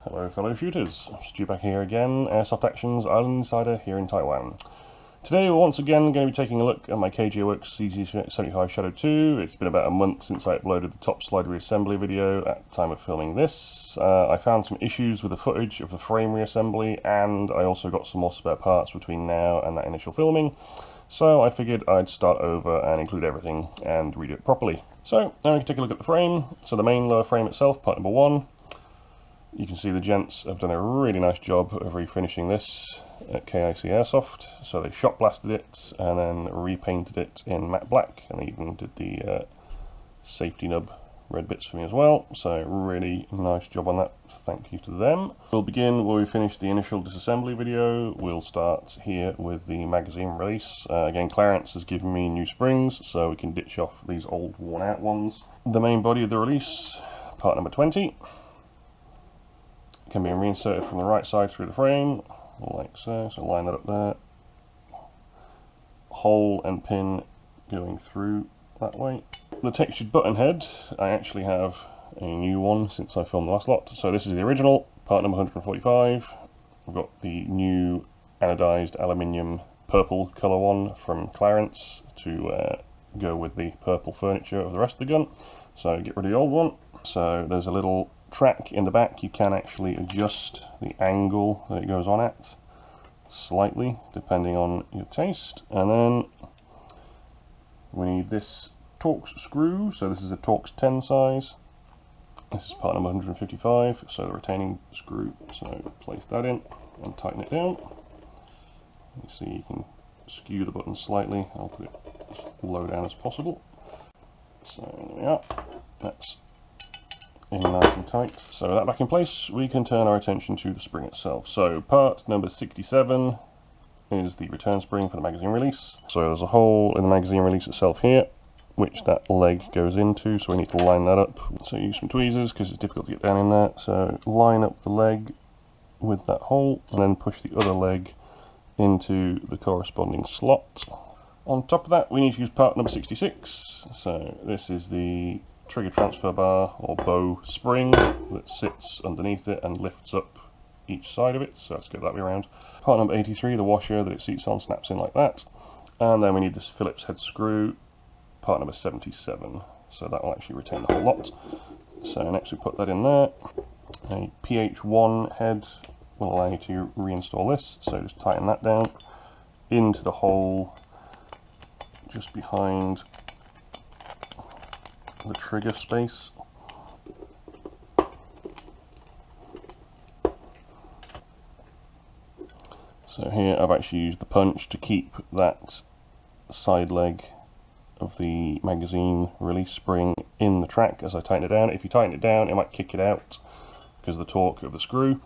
Hello fellow shooters, Stu back here again, Airsoft Action's Island Insider here in Taiwan. Today we're once again going to be taking a look at my Works CZ75 Shadow 2. It's been about a month since I uploaded the top slide reassembly video at the time of filming this. I found some issues with the footage of the frame reassembly, and I also got some more spare parts between now and that initial filming. So I figured I'd start over and include everything and redo it properly. So now we can take a look at the frame. So the main lower frame itself, part number 1. You can see the gents have done a really nice job of refinishing this at KIC Airsoft. So they shot blasted it and then repainted it in matte black, and they even did the safety nub red bits for me as well. So really nice job on that, thank you to them. We'll begin where we finished the initial disassembly video. We'll start here with the magazine release. Again, Clarence has given me new springs so we can ditch off these old worn out ones. The main body of the release, part number 20. Can be reinserted from the right side through the frame, like so. So line that up there. Hole and pin going through that way. The textured button head, I actually have a new one since I filmed the last lot. So this is the original, part number 145. I've got the new anodized aluminium purple colour one from Clarence to go with the purple furniture of the rest of the gun. So get rid of the old one. So there's a little track in the back. You can actually adjust the angle that it goes on at slightly depending on your taste. And then we need this Torx screw. So this is a Torx 10 size. This is part number 155, so the retaining screw. So place that in and tighten it down. You see you can skew the button slightly. I'll put it as low down as possible. So there we are. That's in nice and tight. So with that back in place, we can turn our attention to the spring itself. So part number 67 is the return spring for the magazine release. So there's a hole in the magazine release itself here, which that leg goes into, so we need to line that up. So use some tweezers because it's difficult to get down in there. So line up the leg with that hole and then push the other leg into the corresponding slot. On top of that, we need to use part number 66. So this is the trigger transfer bar or bow spring that sits underneath it and lifts up each side of it, so let's go that way around. Part number 83, the washer that it seats on snaps in like that, and then we need this Phillips head screw, part number 77, so that will actually retain the whole lot. So next we put that in there. A PH1 head will allow you to reinstall this, so just tighten that down into the hole just behind the trigger space. So here I've actually used the punch to keep that side leg of the magazine release spring in the track as I tighten it down. If you tighten it down, it might kick it out because of the torque of the screw.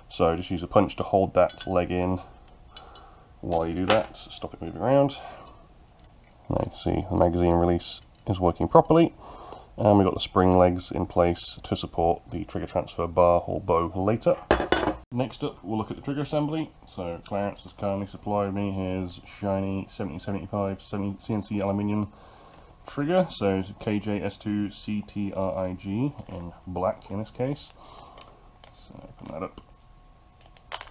So just use a punch to hold that leg in while you do that. Stop it moving around. Now you can see the magazine release is working properly. And we've got the spring legs in place to support the trigger transfer bar or bow later. Next up, we'll look at the trigger assembly. So Clarence has kindly supplied me his shiny 7075 CNC aluminium trigger. So KJ-S2 CTRIG in black in this case. So open that up.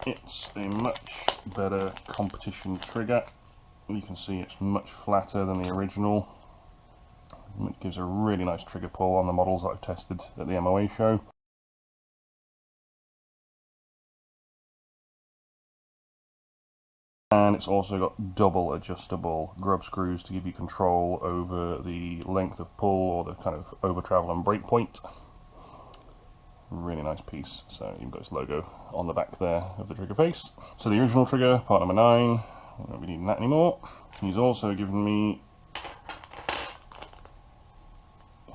It's a much better competition trigger. You can see it's much flatter than the original. It gives a really nice trigger pull on the models that I've tested at the MOA show. And it's also got double adjustable grub screws to give you control over the length of pull or the kind of over travel and break point. Really nice piece. So you've got its logo on the back there of the trigger face. So the original trigger, part number 9, we won't be needing that anymore. He's also given me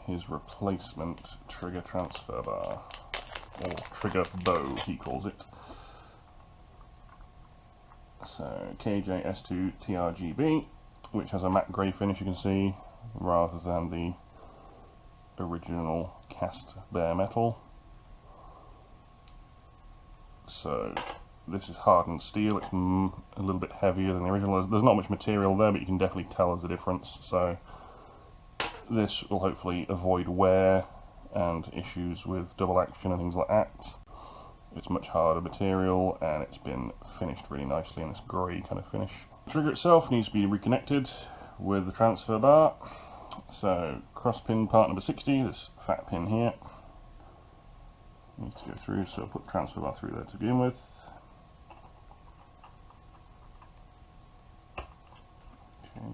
his replacement trigger transfer bar, or trigger bow he calls it. So KJ-S2 TRGB, which has a matte grey finish you can see, rather than the original cast bare metal. So this is hardened steel, it's a little bit heavier than the original. There's not much material there, but you can definitely tell there's a difference. So this will hopefully avoid wear and issues with double action and things like that. It's much harder material and it's been finished really nicely in this grey kind of finish. The trigger itself needs to be reconnected with the transfer bar. So cross pin part number 60, this fat pin here, needs to go through, so I'll put the transfer bar through there to begin with. Okay.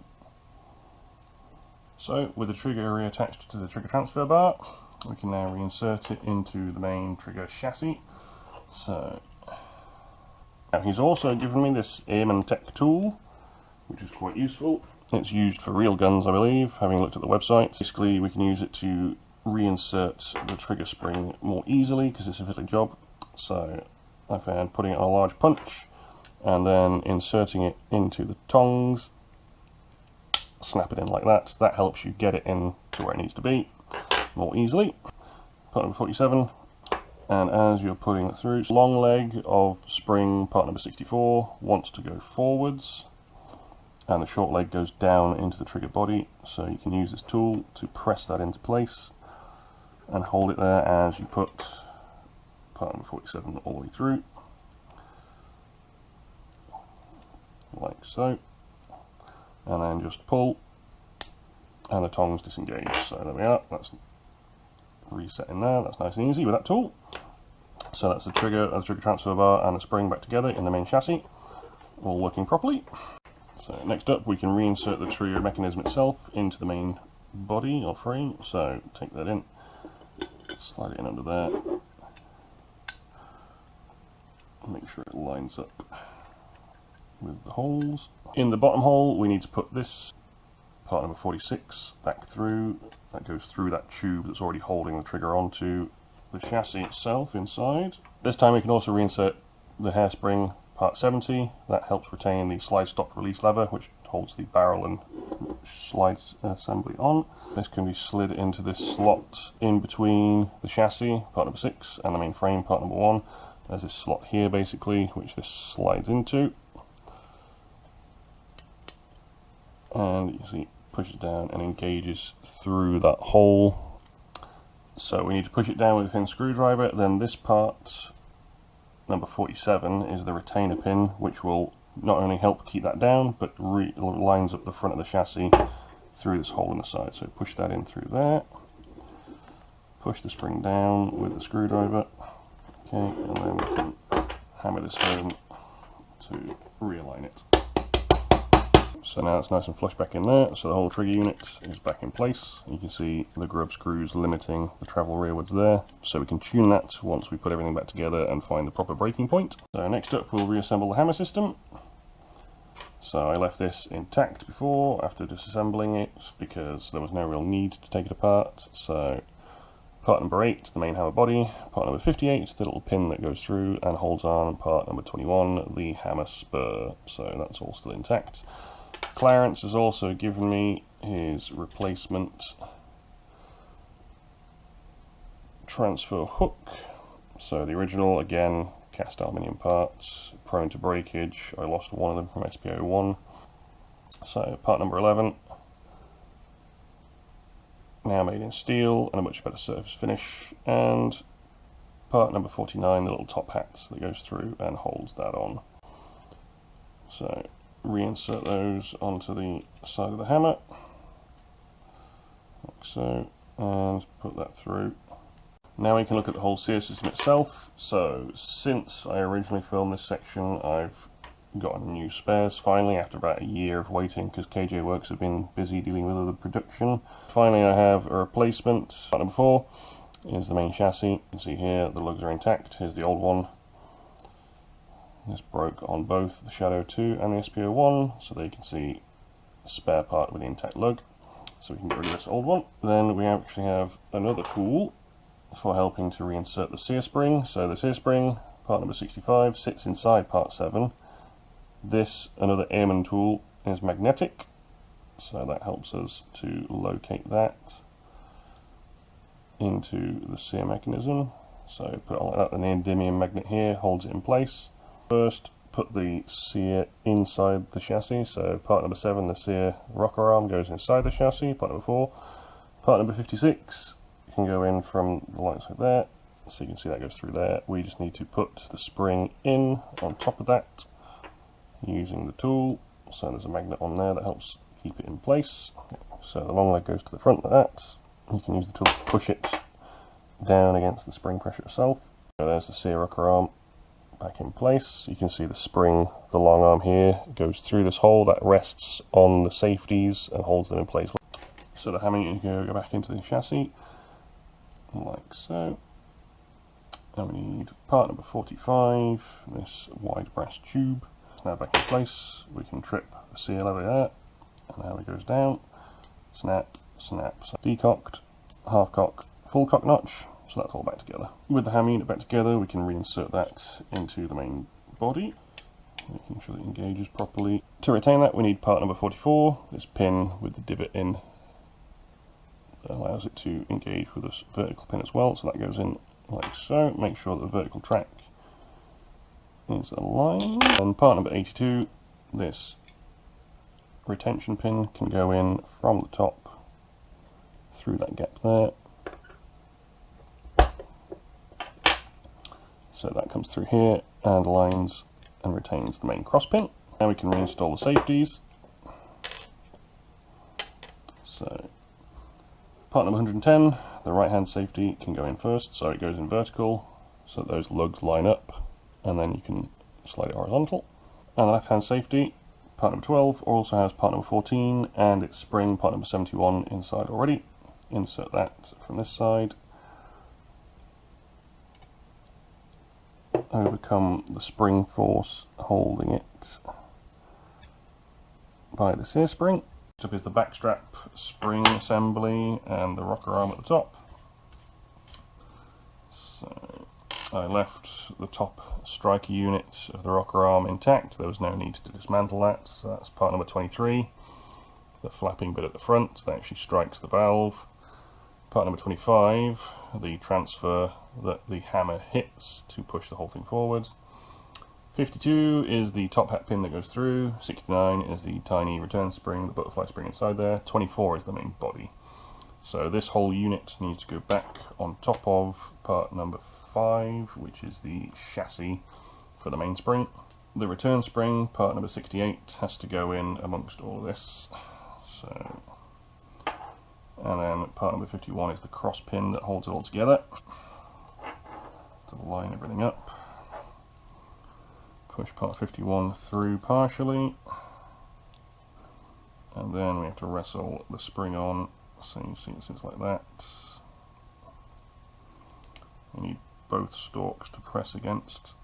So with the trigger reattached to the trigger transfer bar, we can now reinsert it into the main trigger chassis. So now he's also given me this Airman Tech tool, which is quite useful. It's used for real guns, I believe, having looked at the website. Basically, we can use it to reinsert the trigger spring more easily because it's a fiddly job. So I found putting it on a large punch and then inserting it into the tongs, snap it in like that. That helps you get it in to where it needs to be more easily. Part number 47, and as you're putting it through, long leg of spring part number 64 wants to go forwards, and the short leg goes down into the trigger body, so you can use this tool to press that into place and hold it there as you put part number 47 all the way through, like so, and then just pull and the tongs disengage. So there we are, that's reset in there, that's nice and easy with that tool. So that's the trigger transfer bar and the spring back together in the main chassis, all working properly. So next up we can reinsert the trigger mechanism itself into the main body or frame. So take that in, slide it in under there, make sure it lines up with the holes. In the bottom hole we need to put this part number 46 back through. That goes through that tube that's already holding the trigger onto the chassis itself inside. This time we can also reinsert the hairspring part 70. That helps retain the slide stop release lever, which holds the barrel and slides assembly on. This can be slid into this slot in between the chassis, part number 6, and the main frame, part number 1. There's this slot here basically, which this slides into. And you can see, push it down and engages through that hole. So we need to push it down with a thin screwdriver. Then this part, number 47, is the retainer pin, which will not only help keep that down, but lines up the front of the chassis through this hole in the side. So push that in through there. Push the spring down with the screwdriver. Okay, and then we can hammer this home to realign it. So now it's nice and flush back in there, so the whole trigger unit is back in place. You can see the grub screws limiting the travel rearwards there, so we can tune that once we put everything back together and find the proper breaking point. So next up we'll reassemble the hammer system. So I left this intact before, after disassembling it, because there was no real need to take it apart. So part number 8, the main hammer body, part number 58, the little pin that goes through and holds on, and part number 21, the hammer spur. So that's all still intact. Clarence has also given me his replacement transfer hook. So the original, again, cast aluminium parts, prone to breakage. I lost one of them from SPO1. So part number 11, now made in steel and a much better surface finish. And part number 49, the little top hat that goes through and holds that on. So reinsert those onto the side of the hammer, like so, and put that through. Now we can look at the whole sear system itself. So since I originally filmed this section, I've gotten new spares finally after about a year of waiting because KJ Works have been busy dealing with other production. Finally I have a replacement. Part number 4 is the main chassis. You can see here the lugs are intact. Here's the old one. This broke on both the Shadow 2 and the SPO1, so there you can see a spare part with the intact lug. So we can get rid of this old one. Then we actually have another tool for helping to reinsert the sear spring. So the sear spring, part number 65, sits inside part 7. This, another Airman tool, is magnetic, so that helps us to locate that into the sear mechanism. So put it on like that, the neodymium magnet here holds it in place. First, put the sear inside the chassis, so part number 7, the sear rocker arm, goes inside the chassis. Part number 4, part number 56 can go in from the light side there, So you can see that goes through there. We just need to put the spring in on top of that using the tool. So there's a magnet on there that helps keep it in place. So the long leg goes to the front like that. You can use the tool to push it down against the spring pressure itself. So there's the sear rocker arm back in place. You can see the spring, the long arm here, goes through this hole that rests on the safeties and holds them in place. So the hammer unit can go back into the chassis, like so. And we need part number 45, this wide brass tube. Now back in place, we can trip the sear lever there, and now it goes down, snap, snap. So decocked, half cock, full cock notch, so that's all back together. With the hammer unit back together, we can reinsert that into the main body, making sure it engages properly. To retain that, we need part number 44, this pin with the divot in that allows it to engage with this vertical pin as well, so that goes in like so. Make sure that the vertical track is aligned. And part number 82, this retention pin can go in from the top through that gap there. So that comes through here and aligns and retains the main cross pin. Now we can reinstall the safeties. So part number 110, the right hand safety can go in first, so it goes in vertical, so those lugs line up, and then you can slide it horizontal. And the left hand safety, part number 12, also has part number 14 and its spring, part number 71, inside already. Insert that from this side. Overcome the spring force holding it by the sear spring. Next up is the backstrap spring assembly and the rocker arm at the top. So I left the top striker unit of the rocker arm intact. There was no need to dismantle that. So that's part number 23, the flapping bit at the front that actually strikes the valve. Part number 25, the transfer that the hammer hits to push the whole thing forward. 52 is the top hat pin that goes through. 69 is the tiny return spring, the butterfly spring inside there. 24 is the main body. So this whole unit needs to go back on top of part number 5, which is the chassis for the mainspring. The return spring, part number 68, has to go in amongst all of this. So, and then part number 51 is the cross pin that holds it all together to line everything up. Push part 51 through partially, and then we have to wrestle the spring on, so you see it sits like that. We need both stalks to press against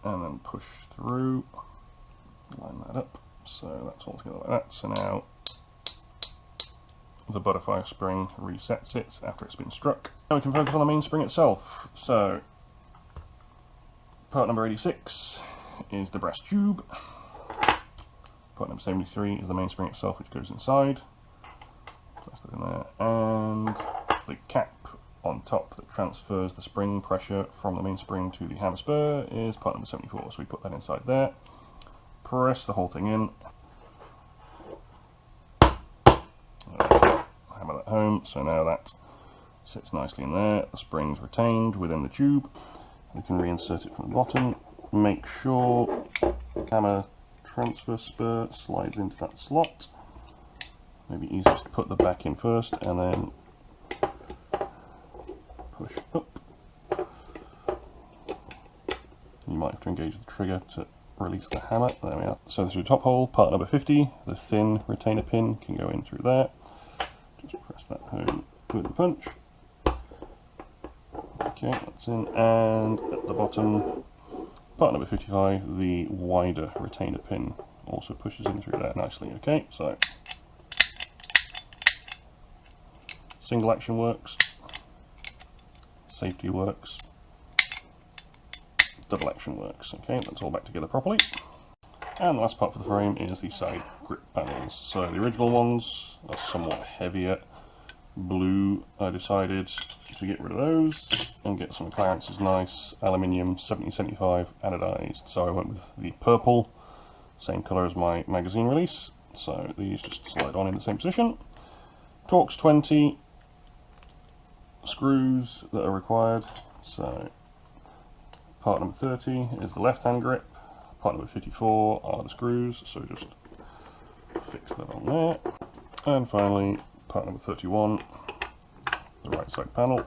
and then push through, line that up, so that's all together like that. So now the butterfly spring resets it after it's been struck. Now we can focus on the mainspring itself. So part number 86 is the brass tube. Part number 73 is the mainspring itself, which goes inside. That's that in there. And the cap on top that transfers the spring pressure from the mainspring to the hammer spur is part number 74. So we put that inside there. Press the whole thing in. Hammer that home. So now that sits nicely in there. The spring's retained within the tube. We can reinsert it from the bottom. Make sure hammer transfer spur slides into that slot. Maybe easiest to put the back in first and then push up. You might have to engage the trigger to release the hammer. There we are. So through the top hole, part number 50, the thin retainer pin can go in through there. Just press that home with the punch. Okay, that's in, and at the bottom, part number 55, the wider retainer pin also pushes in through there nicely. Okay, so single action works, safety works, double action works. Okay, that's all back together properly. And the last part for the frame is the side grip panels. So the original ones are somewhat heavier. Blue, I decided to get rid of those and get some Clarence's nice aluminium 1775 anodized. So I went with the purple, same colour as my magazine release. So these just slide on in the same position. Torx 20 screws that are required. So part number 30 is the left hand grip, part number 54 are the screws, so just fix that on there. And finally part number 31, the right side panel,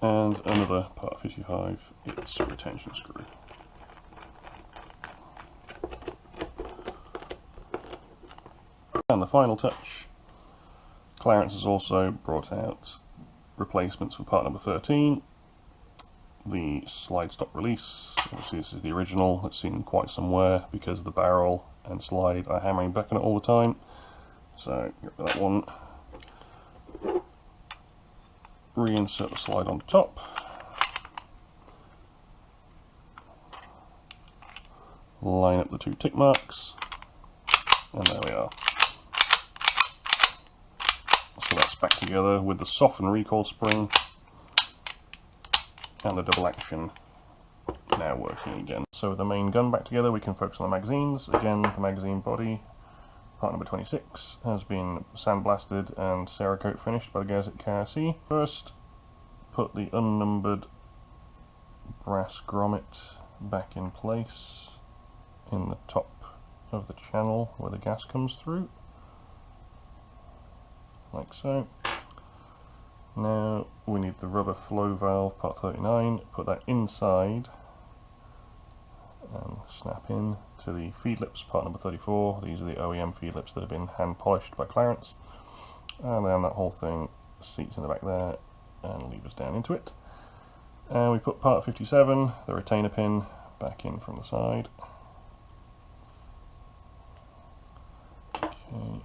and another part 55, its retention screw. And the final touch, Clarence has also brought out replacements for part number 13, the slide stop release. Obviously this is the original, it's seen quite some wear because the barrel and slide are hammering back on it all the time. So get rid of that one, reinsert the slide on the top, line up the two tick marks, and there we are. So that's back together with the soften recoil spring and the double action now working again. So with the main gun back together, we can focus on the magazines. Again, the magazine body, part number 26, has been sandblasted and Cerakote finished by the guys at KIC. First, put the unnumbered brass grommet back in place in the top of the channel where the gas comes through, like so. Now we need the rubber flow valve, part 39, put that inside and snap in to the feed lips, part number 34. These are the OEM feed lips that have been hand polished by Clarence, and then that whole thing seats in the back there and levers down into it. And we put part 57, the retainer pin, back in from the side. Okay.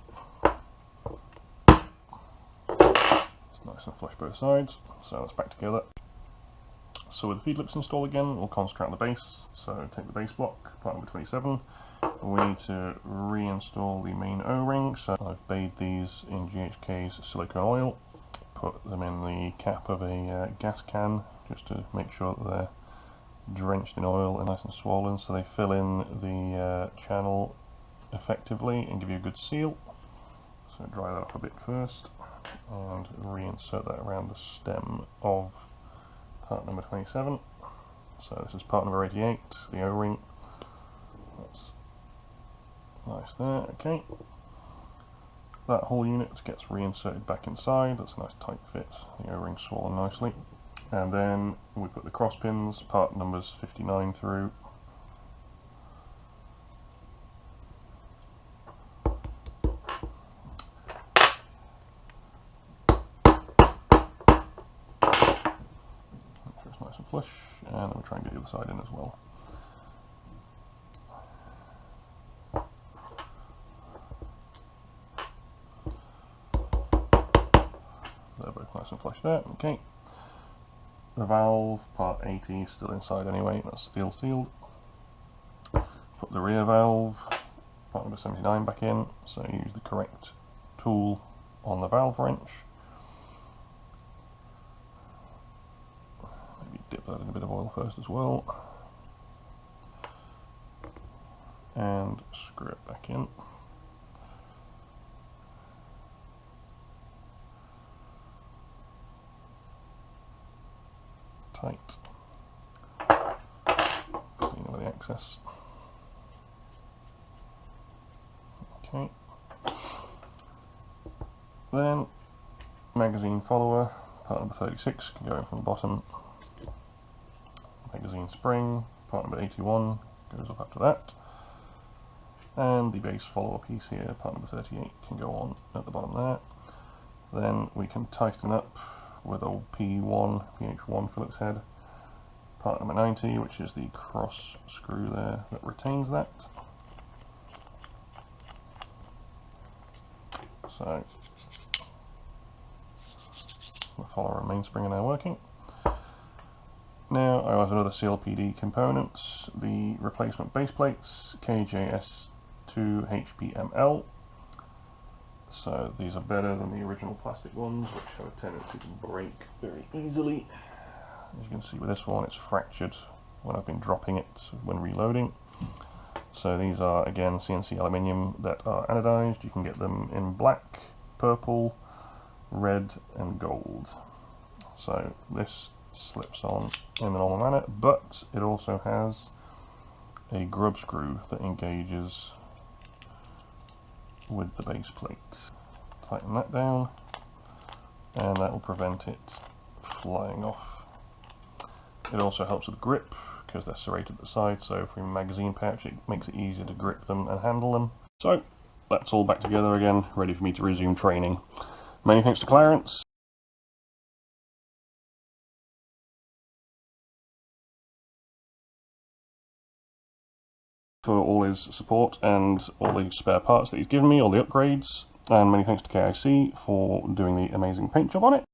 Nice and flush both sides, so that's back together. So with the feed lips installed again, we'll concentrate on the base. So take the base block, part number 27. We need to reinstall the main O-ring, so I've bathed these in GHK's silicone oil, put them in the cap of a gas can just to make sure that they're drenched in oil and nice and swollen, so they fill in the channel effectively and give you a good seal. So dry that off a bit first and reinsert that around the stem of part number 27. So this is part number 88, the O-ring. That's nice there, okay. That whole unit gets reinserted back inside, that's a nice tight fit, the O-ring's swollen nicely. And then we put the cross pins, part numbers 59 through. Nice and flush, and then we'll try and get the other side in as well. They're both nice and flush there, okay. The valve, part 80, is still inside anyway, that's steel sealed. Put the rear valve, part number 79, back in, so use the correct tool on the valve wrench. Dip that in a bit of oil first as well, and screw it back in. Tight. Clean away the excess. Okay. Then magazine follower, part number 36, can go in from the bottom. Magazine spring, part number 81, goes up after that. And the base follower piece here, part number 38, can go on at the bottom there. Then we can tighten up with old PH1 Phillips head, part number 90, which is the cross screw there that retains that. So the follower and mainspring are now working. Now I have another CLPD component, the replacement base plates, KJS2HPML. So these are better than the original plastic ones, which have a tendency to break very easily. As you can see with this one, it's fractured when I've been dropping it when reloading. So these are again CNC aluminium that are anodized. You can get them in black, purple, red and gold. So this slips on in the normal manner, but it also has a grub screw that engages with the base plate. Tighten that down, and that will prevent it flying off. It also helps with grip because they're serrated at the side, so from a magazine pouch it makes it easier to grip them and handle them. So that's all back together again, ready for me to resume training. Many thanks to Clarence. For all his support and all the spare parts that he's given me, all the upgrades, and many thanks to KIC for doing the amazing paint job on it.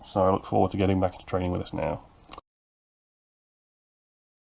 So I look forward to getting back into training with us now.